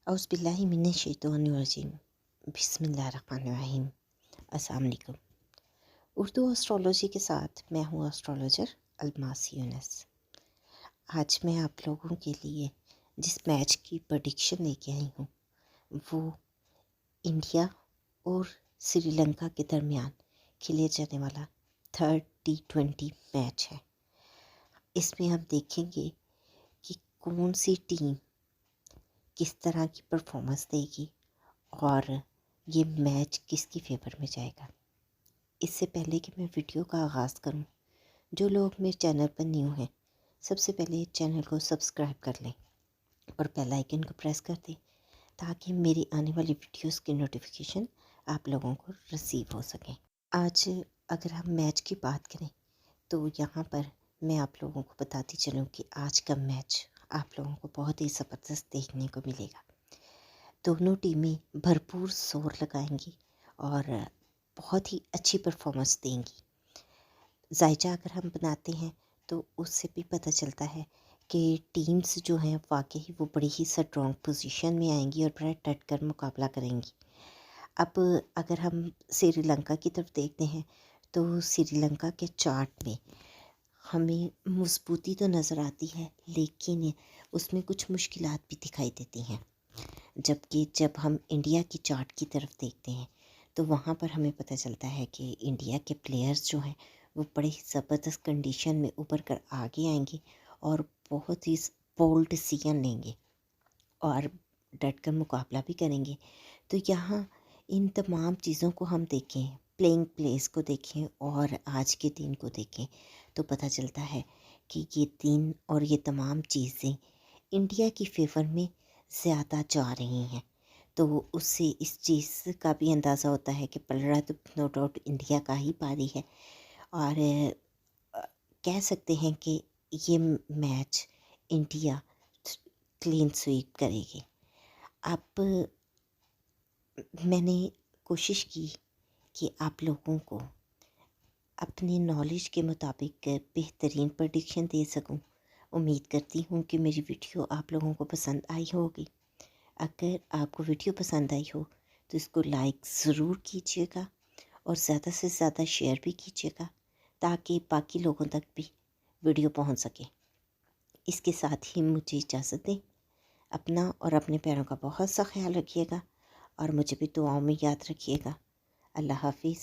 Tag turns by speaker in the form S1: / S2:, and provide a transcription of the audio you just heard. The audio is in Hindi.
S1: औज़ुबिल्लाहि मिनश्शैतानिर्रजीम बिस्मिल्लाहिर्रहमानिर्रहीम। अस्सलाम वालेकुम। उर्दू एस्ट्रोलॉजी के साथ मैं हूँ एस्ट्रोलॉजर अलमास यूनुस। आज मैं आप लोगों के लिए जिस मैच की प्रेडिक्शन लेके आई हूँ वो इंडिया और श्रीलंका के दरमियान खेले जाने वाला थर्ड T20 मैच है। इसमें हम देखेंगे कि कौन सी टीम किस तरह की परफॉर्मेंस देगी और ये मैच किसकी फेवर में जाएगा। इससे पहले कि मैं वीडियो का आगाज़ करूं, जो लोग मेरे चैनल पर न्यू हैं सबसे पहले चैनल को सब्सक्राइब कर लें और बेल आइकन को प्रेस कर दें ताकि मेरी आने वाली वीडियोस की नोटिफिकेशन आप लोगों को रिसीव हो सकें। आज अगर हम मैच की बात करें तो यहाँ पर मैं आप लोगों को बताती चलूँ कि आज का मैच आप लोगों को बहुत ही ज़बरदस्त देखने को मिलेगा। दोनों टीमें भरपूर जोर लगाएंगी और बहुत ही अच्छी परफॉर्मेंस देंगी। जायजा अगर हम बनाते हैं तो उससे भी पता चलता है कि टीम्स जो हैं वाकई वो बड़ी ही स्ट्रॉन्ग पोजीशन में आएंगी और बड़ा डट कर मुकाबला करेंगी। अब अगर हम श्रीलंका की तरफ देखते हैं तो श्रीलंका के चार्ट में हमें मजबूती तो नज़र आती है लेकिन उसमें कुछ मुश्किलात भी दिखाई देती हैं। जबकि जब हम इंडिया की चार्ट की तरफ देखते हैं तो वहाँ पर हमें पता चलता है कि इंडिया के प्लेयर्स जो हैं वो बड़े ही ज़बरदस्त कंडीशन में उभर कर आगे आएंगे और बहुत ही बोल्ड डिसीजन लेंगे और डट कर मुकाबला भी करेंगे। तो यहाँ इन तमाम चीज़ों को हम देखें, प्लेइंग प्लेस को देखें और आज के दिन को देखें तो पता चलता है कि ये दिन और ये तमाम चीज़ें इंडिया की फेवर में ज़्यादा जा रही हैं। तो उससे इस चीज़ का भी अंदाज़ा होता है कि पलड़ा तो नो डाउट इंडिया का ही पारी है और कह सकते हैं कि ये मैच इंडिया क्लीन स्वीप करेगी। अब मैंने कोशिश की कि आप लोगों को अपनी नॉलेज के मुताबिक बेहतरीन प्रेडिक्शन दे सकूं। उम्मीद करती हूँ कि मेरी वीडियो आप लोगों को पसंद आई होगी। अगर आपको वीडियो पसंद आई हो तो इसको लाइक ज़रूर कीजिएगा और ज़्यादा से ज़्यादा शेयर भी कीजिएगा ताकि बाकी लोगों तक भी वीडियो पहुंच सके। इसके साथ ही मुझे इजाज़त दें। अपना और अपने प्यारों का बहुत सा ख्याल रखिएगा और मुझे भी दुआओं में याद रखिएगा। अल्लाह हाफिज़।